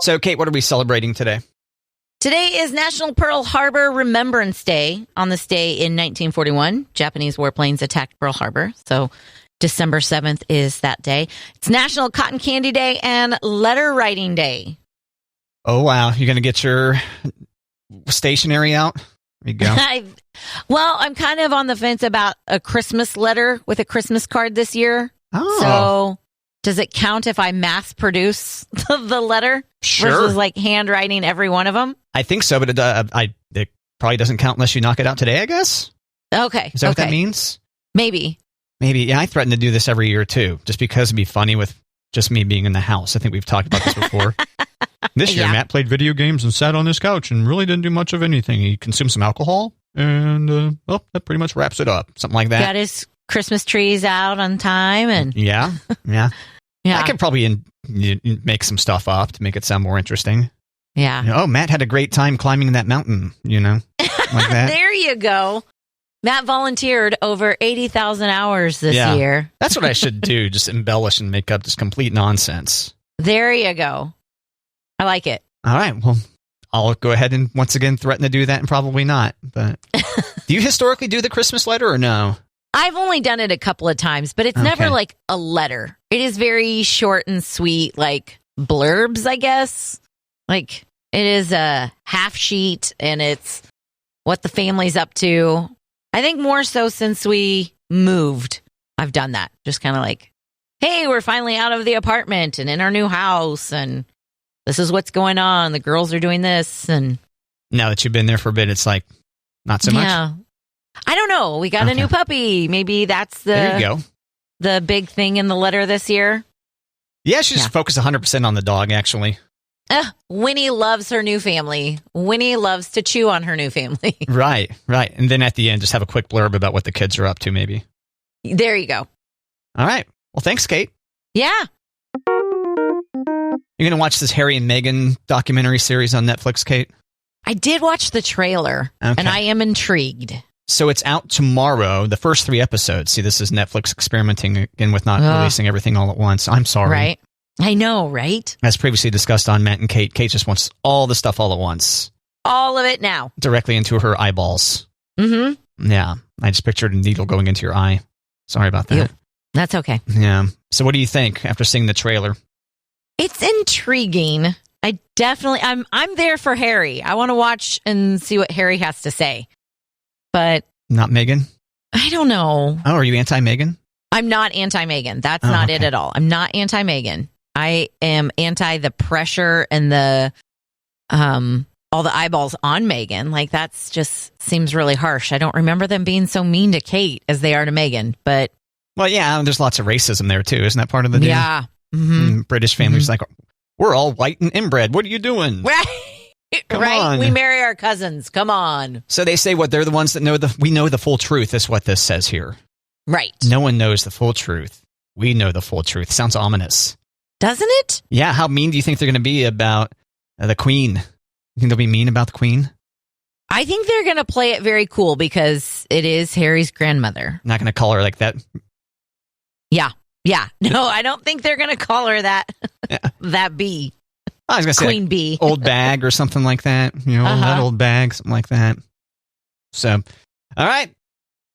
So, Kate, what are we celebrating today? Today is National Pearl Harbor Remembrance Day. On this day in 1941, Japanese warplanes attacked Pearl Harbor. So December 7th is that day. It's National Cotton Candy Day and Letter Writing Day. Oh, wow. You're going to get your stationery out? There you go. I'm kind of on the fence about a Christmas letter with a Christmas card this year. Oh. So does it count if I mass produce the letter? Sure. Versus like handwriting every one of them? I think so, but it probably doesn't count unless you knock it out today, I guess. Okay. Is that what that means? Maybe. Yeah, I threaten to do this every year, too, just because it'd be funny with just me being in the house. I think we've talked about this before. This year, Matt played video games and sat on his couch and really didn't do much of anything. He consumed some alcohol, and that pretty much wraps it up. Something like that. Got his Christmas trees out on time. And Yeah. I could probably make some stuff up to make it sound more interesting. Yeah. Matt had a great time climbing that mountain, like that. There you go. Matt volunteered over 80,000 hours this year. That's what I should do, just embellish and make up just complete nonsense. There you go. I like it. All right. Well, I'll go ahead and once again threaten to do that and probably not. But do you historically do the Christmas letter or no? I've only done it a couple of times, but it's never like a letter. It is very short and sweet, like blurbs, I guess. Like it is a half sheet and it's what the family's up to. I think more so since we moved, I've done that. Just kind of like, hey, we're finally out of the apartment and in our new house and this is what's going on. The girls are doing this. And now that you've been there for a bit, it's like not so much. Yeah. I don't know. We got a new puppy. Maybe that's there you go. The big thing in the letter this year. Yeah, she just focused 100% on the dog, actually. Winnie loves her new family. Winnie loves to chew on her new family. Right. And then at the end, just have a quick blurb about what the kids are up to, maybe. There you go. All right. Well, thanks, Kate. Yeah. You're going to watch this Harry and Meghan documentary series on Netflix, Kate? I did watch the trailer, and I am intrigued. So it's out tomorrow, the first 3 episodes. See, this is Netflix experimenting again with not releasing everything all at once. I'm sorry. Right. I know, right? As previously discussed on Matt and Kate, Kate just wants all the stuff all at once. All of it now. Directly into her eyeballs. Mm-hmm. Yeah. I just pictured a needle going into your eye. Sorry about that. Ew. That's okay. Yeah. So what do you think after seeing the trailer? It's intriguing. I'm there for Harry. I want to watch and see what Harry has to say. But not Meghan? I don't know. Oh, are you anti-Meghan? I'm not anti-Meghan. That's not it at all. I'm not anti-Meghan. I am anti the pressure and the all the eyeballs on Meghan. Like that's just seems really harsh. I don't remember them being so mean to Kate as they are to Meghan. But well, yeah, there's lots of racism there too. Isn't that part of the deal? Yeah. Mm-hmm. British families like we're all white and inbred. What are you doing? Right. Come on. We marry our cousins. Come on. So they say what they're the ones that we know the full truth is what this says here. Right. No one knows the full truth. We know the full truth. Sounds ominous. Doesn't it? Yeah. How mean do you think they're going to be about the Queen? You think they'll be mean about the Queen? I think they're going to play it very cool because it is Harry's grandmother. Not going to call her like that. Yeah. No, I don't think they're going to call her that. That bee. I was going to say Queen bee. Old bag or something like that. That old bag, something like that. So, all right.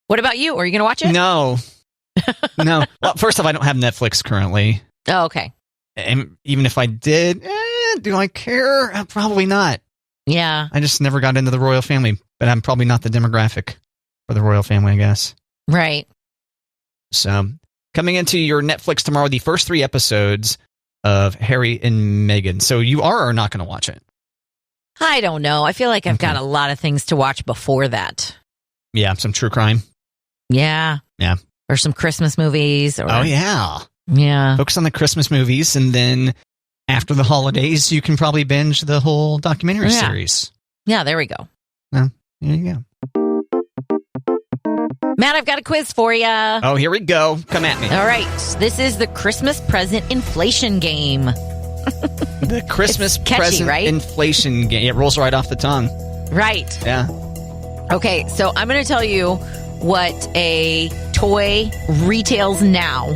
What about you? Are you going to watch it? No. Well, first off, I don't have Netflix currently. Oh, okay. And even if I did, do I care? Probably not. Yeah. I just never got into the royal family, but I'm probably not the demographic for the royal family, I guess. Right. So, coming into your Netflix tomorrow, the first 3 episodes of Harry and Meghan. So you are or not going to watch it? I don't know. I feel like I've got a lot of things to watch before that. Yeah, some true crime. Yeah. Or some Christmas movies. Or, yeah. Yeah. Focus on the Christmas movies, and then after the holidays, you can probably binge the whole documentary series. Yeah, there we go. Well, there you go. Matt, I've got a quiz for you. Oh, here we go. Come at me. All right. This is the Christmas present inflation game. The Christmas catchy, present right? inflation game. It rolls right off the tongue. Right. Yeah. Okay, so I'm going to tell you what a toy retails now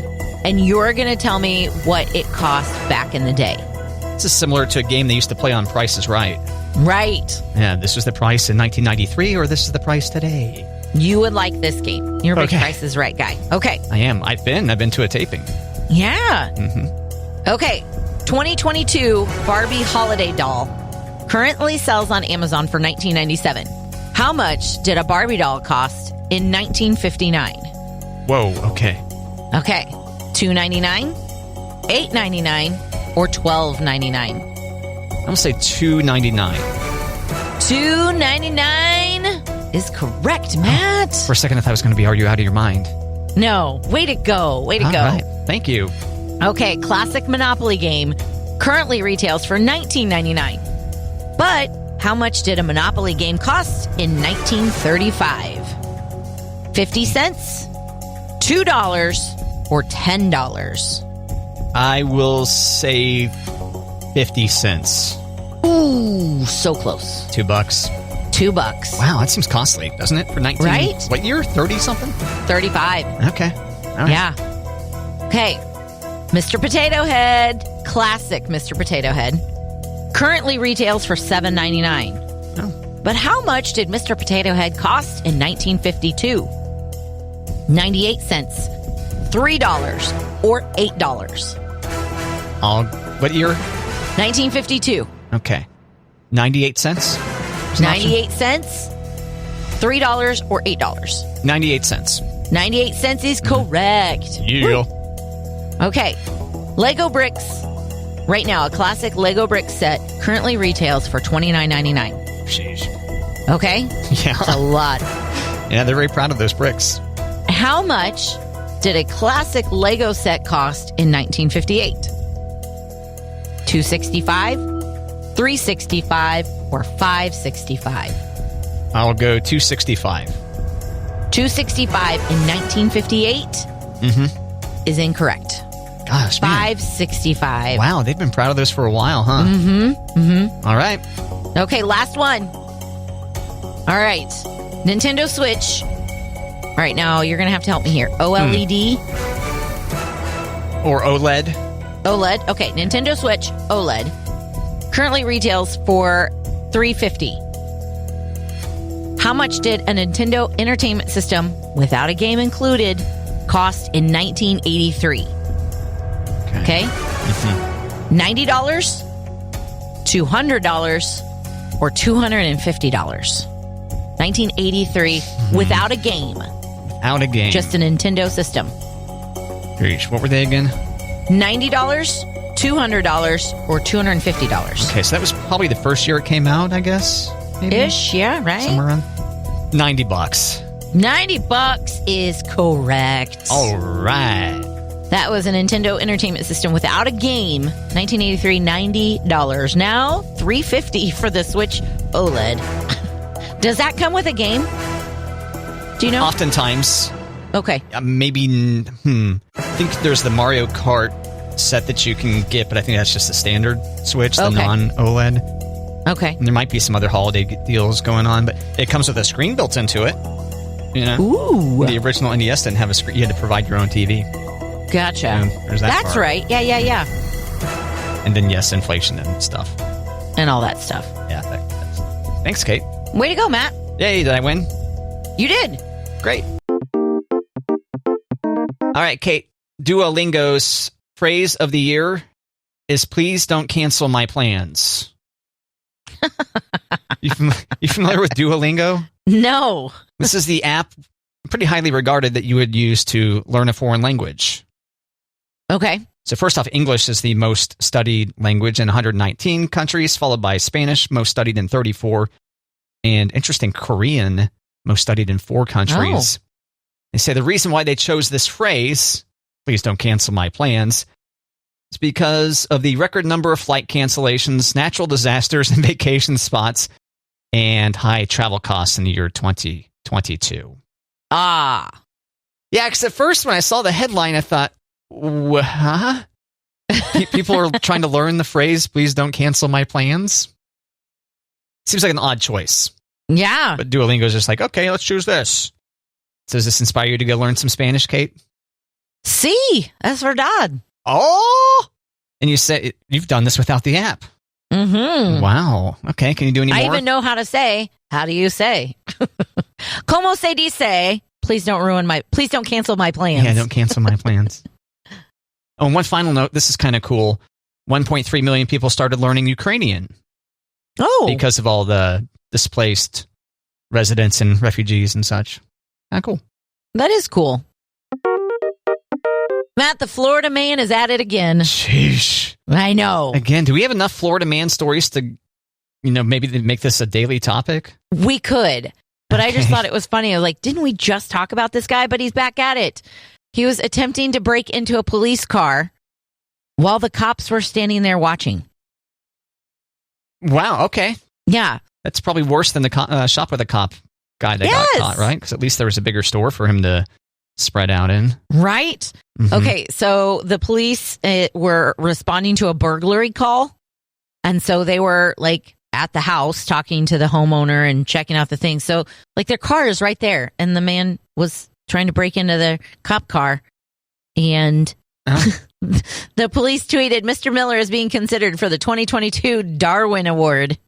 and you're going to tell me what it cost back in the day. This is similar to a game they used to play on Price is Right. Right. Yeah, this was the price in 1993, or this is the price today. You would like this game. You're a big Price is Right guy. Okay. I am. I've been to a taping. Yeah. Mm-hmm. Okay. 2022 Barbie holiday doll currently sells on Amazon for $19.97. How much did a Barbie doll cost in 1959? Whoa, okay. Okay. $2.99, $8.99, or $12.99? I'm going to say $2.99. $2.99 is correct, Matt. For a second, I thought it was going to be Are You Out of Your Mind? No. Way to go. Way to go. Right. Thank you. Okay, classic Monopoly game currently retails for $19.99. But how much did a Monopoly game cost in 1935? 50 cents, $2, or $10? I will say 50 cents. Ooh, so close. $2. $2. Wow, that seems costly, doesn't it? For 19... Right? What year? 30-something? 35. Okay. All right. Yeah. Okay. Mr. Potato Head. Classic Mr. Potato Head. Currently retails for $7.99. Oh. But how much did Mr. Potato Head cost in 1952? 98 cents, $3, or $8? What year? 1952. Okay. 98 cents? 98 cents, $3, or $8? 98 cents. 98 cents is correct. Yeah. Okay. Lego bricks. Right now, a classic Lego brick set currently retails for $29.99. Sheesh. Okay? Yeah. That's a lot. Yeah, they're very proud of those bricks. How much did a classic Lego set cost in 1958? $265, $365, or $565? I'll go 265. $265 in 1958 is incorrect. Gosh, man. $565. Wow, they've been proud of this for a while, huh? All right. Okay, last one. All right. Nintendo Switch. All right, now you're going to have to help me here. OLED. Or OLED. OLED. Okay, Nintendo Switch OLED currently retails for $350. How much did a Nintendo Entertainment System without a game included cost in 1983? Okay. $90, $200, or $250? 1983 without a game. Out of game. Just a Nintendo system. Gosh, what were they again? $90, $200, or $250? Okay, so that was probably the first year it came out, I guess. Maybe? Ish, yeah, right? Somewhere around $90. $90 is correct. All right. That was a Nintendo Entertainment System without a game. 1983, $90. Now, $350 for the Switch OLED. Does that come with a game? Do you know? Oftentimes. Okay. Maybe, I think there's the Mario Kart set that you can get, but I think that's just the standard Switch, the non-OLED. Okay. And there might be some other holiday deals going on, but it comes with a screen built into it. You know? Ooh. The original NES didn't have a screen. You had to provide your own TV. Gotcha. There's that That's part. right. Yeah. And then, yes, inflation and stuff. And all that stuff. Yeah. Thanks, Kate. Way to go, Matt. Yay, did I win? You did. Great. All right, Kate. Duolingo's phrase of the year is please don't cancel my plans. You familiar with Duolingo? No. This is the app pretty highly regarded that you would use to learn a foreign language. Okay. So first off, English is the most studied language in 119 countries, followed by Spanish, most studied in 34. And interesting, Korean, most studied in 4 countries. Oh. They say the reason why they chose this phrase, please don't cancel my plans, is because of the record number of flight cancellations, natural disasters and vacation spots, and high travel costs in the year 2022. Ah. Yeah, because at first when I saw the headline, I thought, huh? People are trying to learn the phrase, please don't cancel my plans. Seems like an odd choice. Yeah. But Duolingo's just like, okay, let's choose this. So does this inspire you to go learn some Spanish, Kate? See, that's verdad. Oh! And you say you've done this without the app. Mm-hmm. Wow. Okay, can you do any more? I even know how to say, how do you say? Como se dice? Please don't cancel my plans. Yeah, don't cancel my plans. Oh, and one final note. This is kind of cool. 1.3 million people started learning Ukrainian. Oh. Because of all the displaced residents and refugees and such. Cool. That is cool. Matt, the Florida man is at it again. Sheesh. I know. Again, do we have enough Florida man stories to, maybe make this a daily topic? We could, but okay. I just thought it was funny. I was like, didn't we just talk about this guy? But he's back at it. He was attempting to break into a police car while the cops were standing there watching. Wow, okay. Yeah. That's probably worse than the shop with a cop guy that got caught, right? Because at least there was a bigger store for him to spread out in. Right? Mm-hmm. Okay, so the police were responding to a burglary call. And so they were at the house talking to the homeowner and checking out the things. So their car is right there. And the man was trying to break into the cop car. And the police tweeted, Mr. Miller is being considered for the 2022 Darwin Award.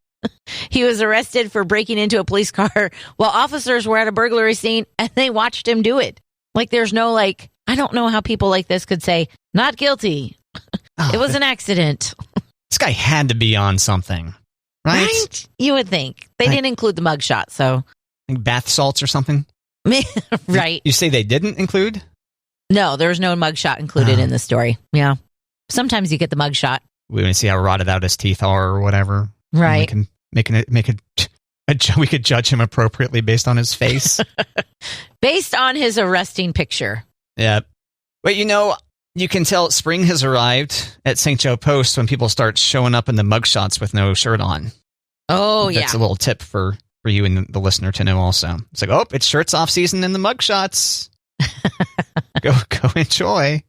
He was arrested for breaking into a police car while officers were at a burglary scene and they watched him do it. There's no I don't know how people like this could say, not guilty. It was an accident. This guy had to be on something, right? You would think. They didn't include the mugshot, so. Bath salts or something? Right. You say they didn't include? No, there was no mugshot included in the story. Yeah. Sometimes you get the mugshot. We want to see how rotted out his teeth are or whatever. Right. We can we could judge him appropriately based on his face. Based on his arresting picture. Yeah. But you can tell spring has arrived at St. Joe Post when people start showing up in the mugshots with no shirt on. Oh, yeah. That's a little tip for you and the listener to know also. It's it's shirts off season in the mugshots. Go enjoy.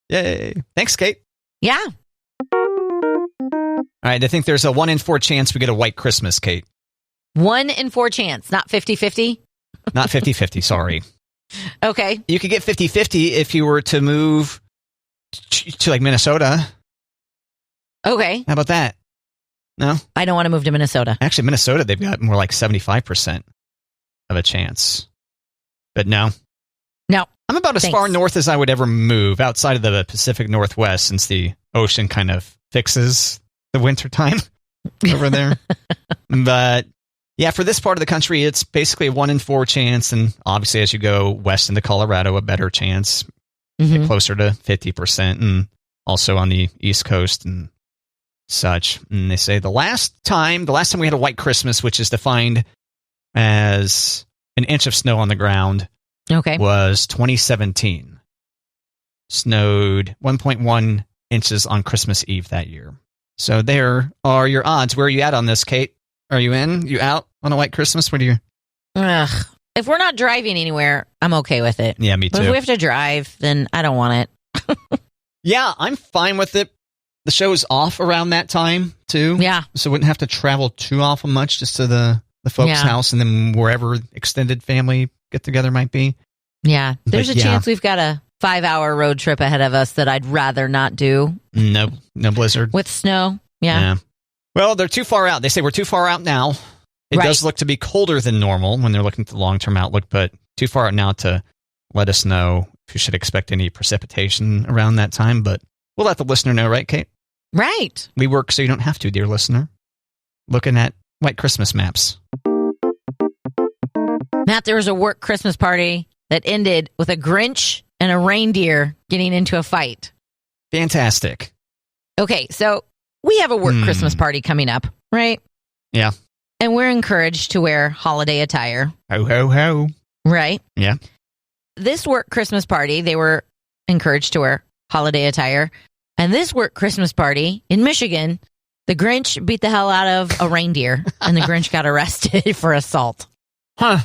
Yay. Thanks, Kate. Yeah. All right, I think there's a 1 in 4 chance we get a white Christmas, Kate. 1 in 4 chance, not 50-50? Not 50-50, sorry. Okay. You could get 50-50 if you were to move to Minnesota. Okay. How about that? No? I don't want to move to Minnesota. Actually, Minnesota, they've got more like 75% of a chance. But no. No. I'm about as far north as I would ever move outside of the Pacific Northwest since the ocean kind of fixes the wintertime over there. But yeah, for this part of the country, it's basically a 1 in 4 chance. And obviously, as you go west into Colorado, a better chance, closer to 50%. And also on the East Coast and such. And they say the last time we had a white Christmas, which is defined as an inch of snow on the ground, was 2017. Snowed 1.1 inches on Christmas Eve that year. So there are your odds. Where are you at on this, Kate? Are you in? You out on a white Christmas? What do you? If we're not driving anywhere, I'm okay with it. Yeah, me too. But if we have to drive, then I don't want it. Yeah, I'm fine with it. The show is off around that time, too. Yeah. So wouldn't have to travel too awful much just to the folks' house and then wherever extended family get-together might be. Yeah. There's a chance we've got a 5-hour road trip ahead of us that I'd rather not do. No blizzard. With snow. Yeah. Well, they're too far out. They say we're too far out now. It does look to be colder than normal when they're looking at the long-term outlook, but too far out now to let us know if you should expect any precipitation around that time. But we'll let the listener know, right, Kate? Right. We work so you don't have to, dear listener. Looking at white Christmas maps. Matt, there was a work Christmas party that ended with a Grinch and a reindeer getting into a fight. Fantastic. Okay, so we have a work Christmas party coming up, right? Yeah. And we're encouraged to wear holiday attire. Ho, ho, ho. Right? Yeah. This work Christmas party, they were encouraged to wear holiday attire. And this work Christmas party in Michigan, the Grinch beat the hell out of a reindeer, and the Grinch got arrested for assault. Huh.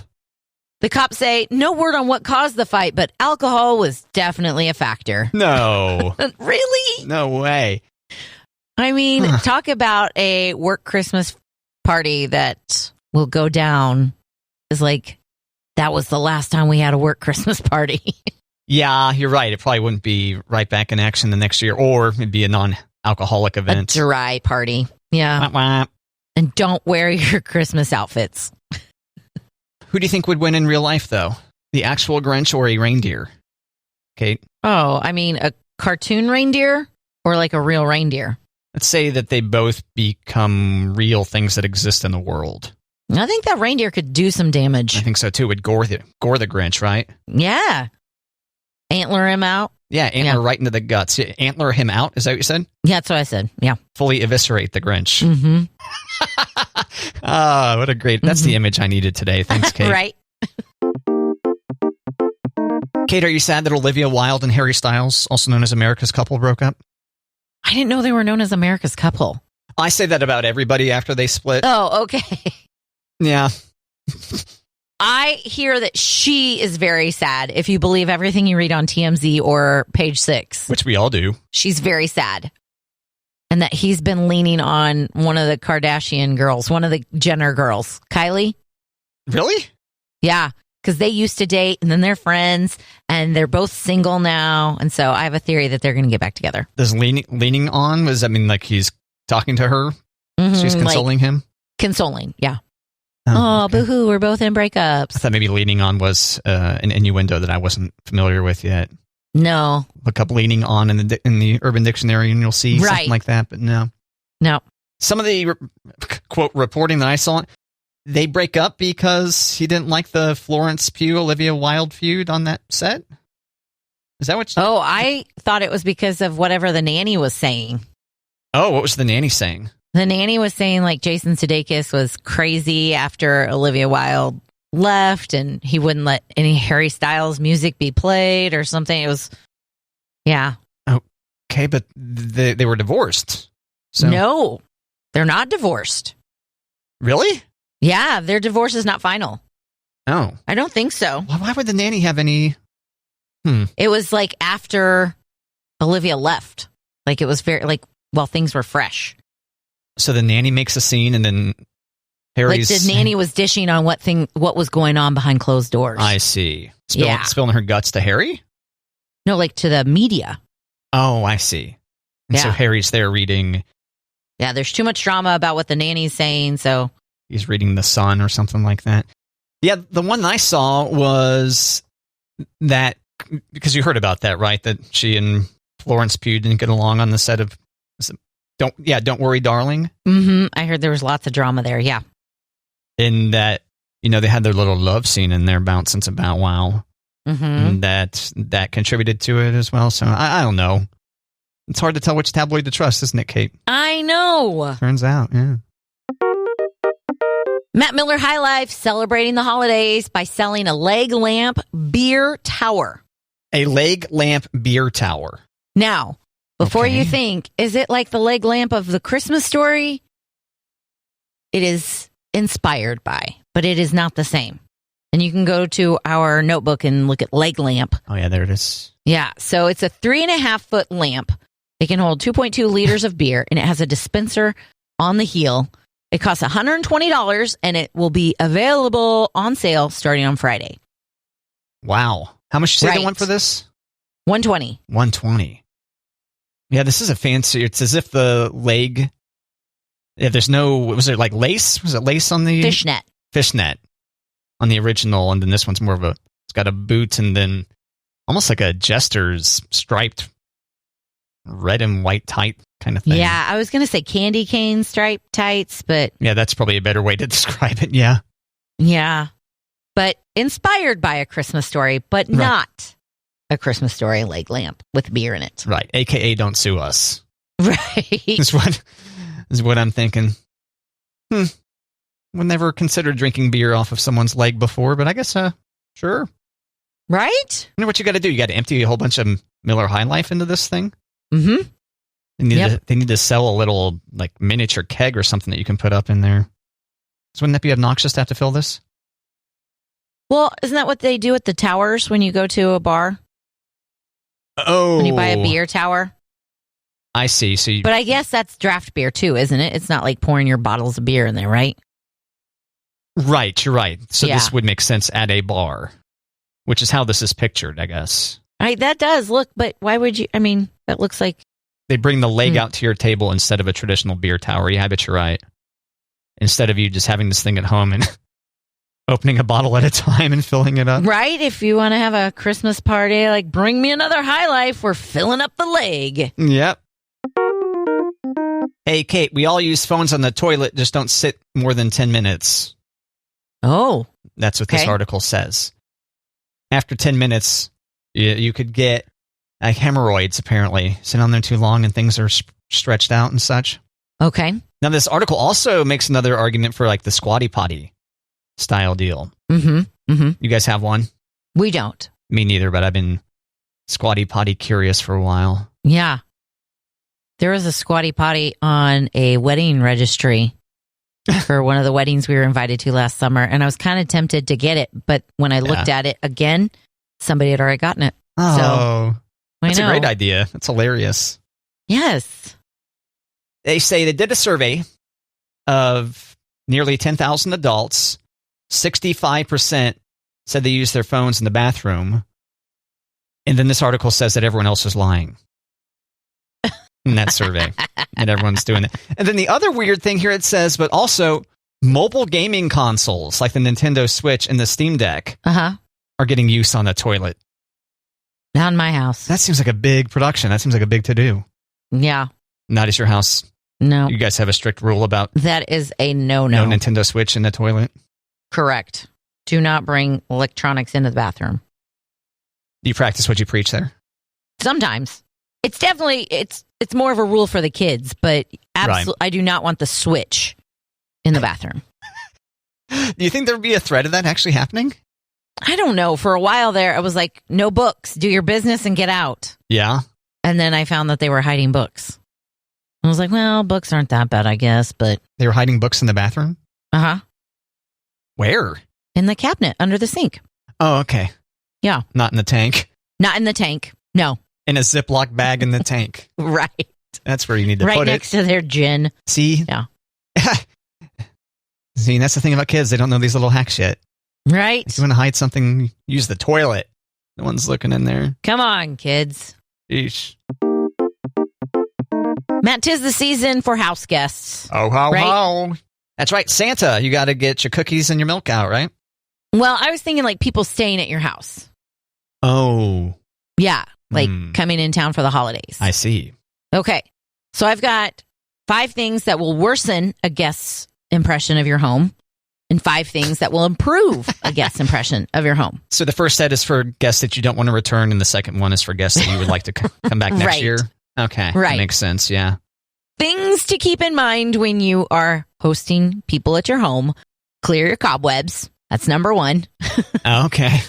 The cops say no word on what caused the fight, but alcohol was definitely a factor. No. Really? No way. I mean, talk about a work Christmas party that will go down as that was the last time we had a work Christmas party. Yeah, you're right. It probably wouldn't be right back in action the next year, or it'd be a non-alcoholic event. A dry party. Yeah. Wah, wah. And don't wear your Christmas outfits. Who do you think would win in real life, though? The actual Grinch or a reindeer? Kate? Oh, I mean, a cartoon reindeer or like a real reindeer? Let's say that they both become real things that exist in the world. I think that reindeer could do some damage. I think so, too. It would gore the Grinch, right? Yeah. Antler him out. Yeah, antler right into the guts. Antler him out, is that what you said? Yeah, that's what I said. Yeah. Fully eviscerate the Grinch. Mm-hmm. What a great... That's the image I needed today. Thanks, Kate. Right. Kate, are you sad that Olivia Wilde and Harry Styles, also known as America's Couple, broke up? I didn't know they were known as America's Couple. I say that about everybody after they split. Oh, okay. Yeah. I hear that she is very sad, if you believe everything you read on TMZ or Page 6. Which we all do. She's very sad. And that he's been leaning on one of the Kardashian girls, one of the Jenner girls, Kylie. Really? Yeah, because they used to date, and then they're friends, and they're both single now. And so I have a theory that they're going to get back together. Does leaning on, does that mean like he's talking to her? Mm-hmm, she's consoling him? Consoling, yeah. Oh, okay. Boo-hoo, we're both in breakups. I thought maybe leaning on was an innuendo that I wasn't familiar with yet. No. Look up leaning on in the Urban Dictionary and you'll see something like that, but no. No. Some of the, quote, reporting that I saw, they break up because he didn't like the Florence Pugh-Olivia Wilde feud on that set? Is that what I thought it was because of whatever the nanny was saying. Oh, what was the nanny saying? The nanny was saying like Jason Sudeikis was crazy after Olivia Wilde left and he wouldn't let any Harry Styles music be played or something. It was, yeah. Okay, but they were divorced. So. No, they're not divorced. Really? Yeah, their divorce is not final. Oh. I don't think so. Well, why would the nanny have any... It was like after Olivia left. Like it was very, like, well, things were fresh. So the nanny makes a scene and then Harry's... Like the nanny was dishing on what was going on behind closed doors. I see. Spilling her guts to Harry? No, like to the media. Oh, I see. And so Harry's there reading... Yeah, there's too much drama about what the nanny's saying, so... He's reading The Sun or something like that. Yeah, the one I saw was that... Because you heard about that, right? That she and Florence Pugh didn't get along on the set of... Don't Worry, Darling. Mm-hmm. I heard there was lots of drama there, yeah. In that, they had their little love scene in there, Bounce Since a Bow Wow. Mm-hmm. And that contributed to it as well. So I don't know. It's hard to tell which tabloid to trust, isn't it, Kate? I know. Turns out, yeah. Matt Miller High Life celebrating the holidays by selling a leg lamp beer tower. A leg lamp beer tower. Now, before you think, is it like the leg lamp of the Christmas Story? It is inspired by, but it is not the same. And you can go to our notebook and look at leg lamp. Oh, yeah, there it is. Yeah, so it's a 3.5-foot lamp. It can hold 2.2 liters of beer, and it has a dispenser on the heel. It costs $120, and it will be available on sale starting on Friday. Wow. How much did you say they want for this? $120. $120. Yeah, this is a fancy... It's as if the leg... Yeah, there's no... Was it like lace? Was it lace on the... Fishnet. Fishnet on the original, and then this one's more of a... It's got a boot and then almost like a jester's striped red and white tight kind of thing. Yeah, I was going to say candy cane striped tights, but... Yeah, that's probably a better way to describe it, yeah. Yeah, but inspired by A Christmas Story, but not A Christmas Story leg lamp with beer in it. Right, a.k.a. Don't Sue Us. Right. is what I'm thinking. Would never consider drinking beer off of someone's leg before, but I guess, sure. Right? You know what you got to do? You got to empty a whole bunch of Miller High Life into this thing. Mm-hmm. They need to sell a little like miniature keg or something that you can put up in there. So wouldn't that be obnoxious to have to fill this? Well, isn't that what they do at the towers when you go to a bar? Oh. When you buy a beer tower? I see. But I guess that's draft beer too, isn't it? It's not like pouring your bottles of beer in there, right? Right, you're right. So this would make sense at a bar, which is how this is pictured, I guess. That does look, but why would you? I mean, that looks like they bring the leg out to your table instead of a traditional beer tower. Yeah, I bet you're right. Instead of you just having this thing at home and opening a bottle at a time and filling it up. Right. If you want to have a Christmas party, like bring me another High Life, we're filling up the leg. Yep. Hey, Kate, we all use phones on the toilet, just don't sit more than 10 minutes. Oh. That's what this article says. After 10 minutes, you could get hemorrhoids, apparently. Sit on there too long and things are stretched out and such. Okay. Now, this article also makes another argument for like the squatty potty style deal. Mm-hmm. Mm-hmm. You guys have one? We don't. Me neither, but I've been squatty potty curious for a while. Yeah. There was a squatty potty on a wedding registry for one of the weddings we were invited to last summer, and I was kind of tempted to get it, but when I looked at it again, somebody had already gotten it. Oh, that's a great idea. That's hilarious. Yes. They say they did a survey of nearly 10,000 adults. 65% said they use their phones in the bathroom. And then this article says that everyone else is lying in that survey. And everyone's doing it. And then the other weird thing here, it says, but also mobile gaming consoles like the Nintendo Switch and the Steam Deck are getting use on the toilet. Not in my house. That seems like a big production. That seems like a big to-do. Yeah. Not as your house. No. You guys have a strict rule about that is a no-no. No Nintendo Switch in the toilet? Correct. Do not bring electronics into the bathroom. Do you practice what you preach there? Sometimes. It's definitely, it's more of a rule for the kids, but absolutely, I do not want the Switch in the bathroom. Do you think there would be a threat of that actually happening? I don't know. For a while there, I was like, no books. Do your business and get out. Yeah. And then I found that they were hiding books. I was like, well, books aren't that bad, I guess, but... They were hiding books in the bathroom? Uh-huh. Where? In the cabinet, under the sink. Oh, okay. Yeah. Not in the tank? Not in the tank. No. In a Ziploc bag in the tank. Right. That's where you need to put it. Right next to their gin. See? Yeah. See, that's the thing about kids. They don't know these little hacks yet. Right. If you want to hide something, use the toilet. No one's looking in there. Come on, kids. Eesh. Matt, 'tis the season for house guests. Oh, ho. That's right. Santa, you got to get your cookies and your milk out, right? Well, I was thinking like people staying at your house. Oh. Yeah. Like coming in town for the holidays. I see. Okay. So I've got 5 things that will worsen a guest's impression of your home and 5 things that will improve a guest's impression of your home. So the first set is for guests that you don't want to return, and the second one is for guests that you would like to come back next year? Okay. Right. That makes sense, yeah. Things to keep in mind when you are hosting people at your home. Clear your cobwebs. That's number 1. Okay.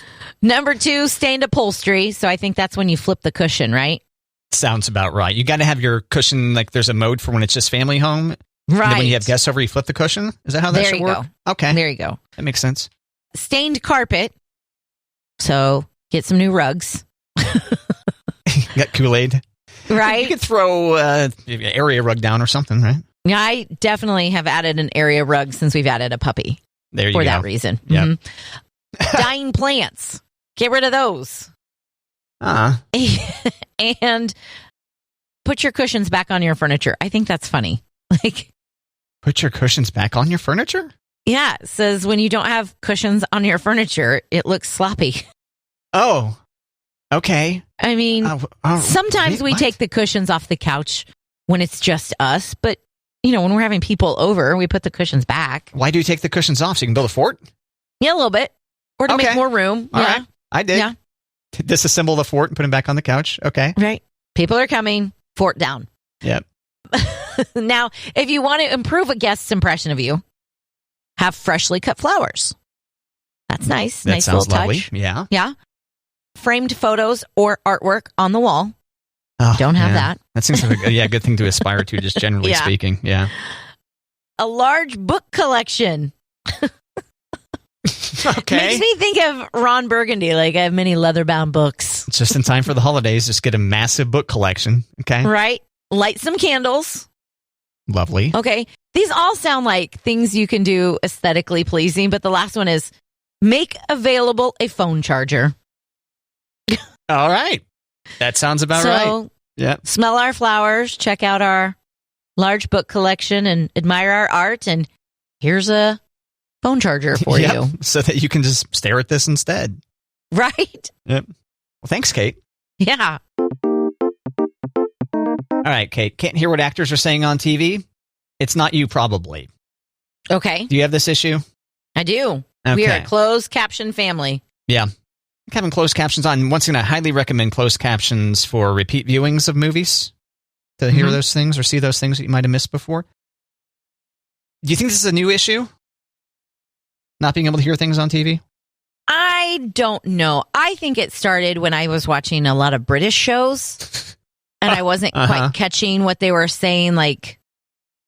Number 2, stained upholstery. So I think that's when you flip the cushion, right? Sounds about right. You got to have your cushion, like there's a mode for when it's just family home. Right. And then when you have guests over, you flip the cushion? Is that how that should work? Go. Okay. There you go. That makes sense. Stained carpet. So get some new rugs. Got Kool-Aid? Right. You could throw area rug down or something, right? Yeah, I definitely have added an area rug since we've added a puppy. There you go. For that reason. Yep. Mm-hmm. Dying plants. Get rid of those. And put your cushions back on your furniture. I think that's funny. Like, put your cushions back on your furniture? Yeah, it says when you don't have cushions on your furniture, it looks sloppy. Oh, okay. I mean, sometimes we take the cushions off the couch when it's just us, but when we're having people over, we put the cushions back. Why do you take the cushions off? So you can build a fort? Yeah, a little bit. Or to make more room. All right. I did. Yeah. Disassemble the fort and put them back on the couch. Okay. Right. People are coming. Fort down. Yep. Now, if you want to improve a guest's impression of you, have freshly cut flowers. That's nice. That nice sounds little lovely. touch. Yeah. Yeah. Framed photos or artwork on the wall. Don't have that. That seems like a good thing to aspire to, just generally speaking. Yeah. A large book collection. Okay. Makes me think of Ron Burgundy. Like, I have many leather-bound books. Just in time for the holidays, just get a massive book collection. Okay. Right. Light some candles. Lovely. Okay. These all sound like things you can do aesthetically pleasing, but the last one is make available a phone charger. All right. That sounds about right. Yeah. Smell our flowers, check out our large book collection, and admire our art. And here's a phone charger for you. So that you can just stare at this instead. Right? Yep. Well, thanks, Kate. Yeah. All right, Kate. Can't hear what actors are saying on TV? It's not you, probably. Okay. Do you have this issue? I do. Okay. We are a closed caption family. Yeah. Having closed captions on. Once again, I highly recommend closed captions for repeat viewings of movies to hear those things or see those things that you might have missed before. Do you think this is a new issue? Not being able to hear things on TV? I don't know. I think it started when I was watching a lot of British shows and I wasn't quite catching what they were saying, like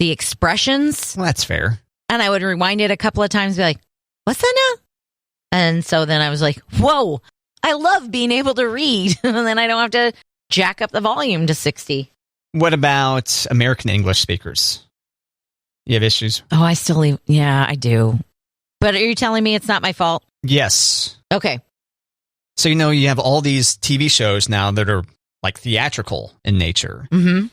the expressions. Well, that's fair. And I would rewind it a couple of times and be like, what's that now? And so then I was like, whoa, I love being able to read. And then I don't have to jack up the volume to 60. What about American English speakers? You have issues? Oh, I still leave. Yeah, I do. But are you telling me it's not my fault? Yes. Okay. So, you have all these TV shows now that are like theatrical in nature. Mm-hmm.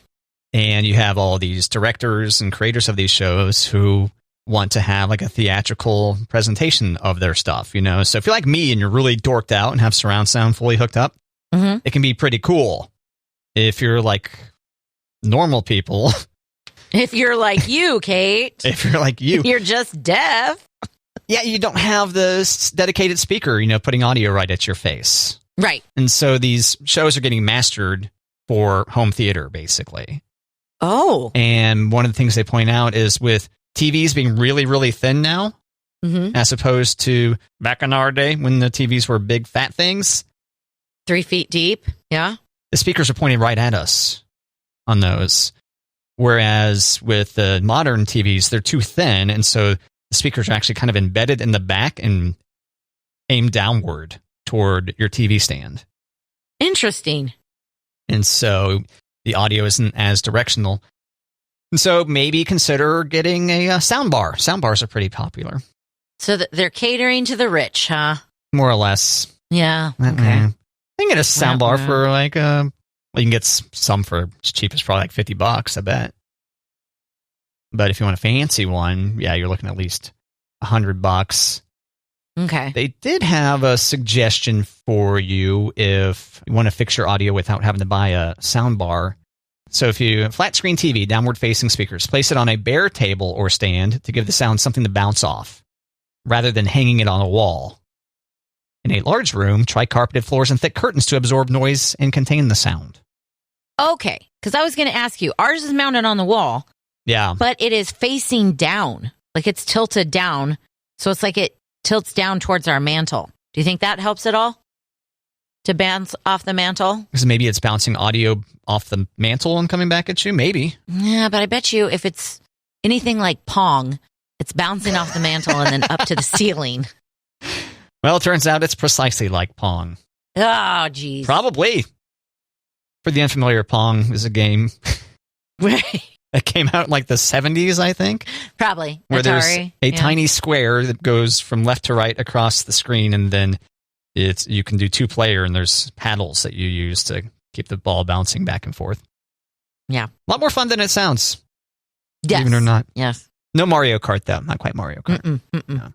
And you have all these directors and creators of these shows who want to have like a theatrical presentation of their stuff, So if you're like me and you're really dorked out and have surround sound fully hooked up, it can be pretty cool. If you're like normal people. If you're like you, Kate. If you're like you. You're just deaf. Yeah, you don't have the dedicated speaker, putting audio right at your face. Right. And so these shows are getting mastered for home theater, basically. Oh. And one of the things they point out is with TVs being really, really thin now, as opposed to back in our day when the TVs were big, fat things. 3 feet deep. Yeah. The speakers are pointed right at us on those. Whereas with the modern TVs, they're too thin. And so the speakers are actually kind of embedded in the back and aimed downward toward your TV stand. Interesting. And so the audio isn't as directional. And so maybe consider getting a sound bar. Sound bars are pretty popular. So they're catering to the rich, huh? More or less. Yeah. Okay. You can get a sound bar for like, well, you can get some for as cheap as probably like $50, I bet. But if you want a fancy one, yeah, you're looking at least $100. Okay. They did have a suggestion for you if you want to fix your audio without having to buy a sound bar. So if you flat screen TV, downward facing speakers, place it on a bare table or stand to give the sound something to bounce off, rather than hanging it on a wall. In a large room, try carpeted floors and thick curtains to absorb noise and contain the sound. Okay, because I was going to ask you, ours is mounted on the wall. Yeah. But it is facing down, like it's tilted down. So it's like it tilts down towards our mantle. Do you think that helps at all? To bounce off the mantle? Because maybe it's bouncing audio off the mantle and coming back at you? Maybe. Yeah, but I bet you if it's anything like Pong, it's bouncing off the mantle and then up to the ceiling. Well, it turns out it's precisely like Pong. Oh, geez. Probably. For the unfamiliar, Pong is a game that came out in like the 70s, I think. Probably. Where Atari. There's a tiny square that goes from left to right across the screen, and then you can do 2-player, and there's paddles that you use to keep the ball bouncing back and forth. Yeah. A lot more fun than it sounds. Yes. Even or not. Yes. No Mario Kart, though. Not quite Mario Kart. Mm-mm. No.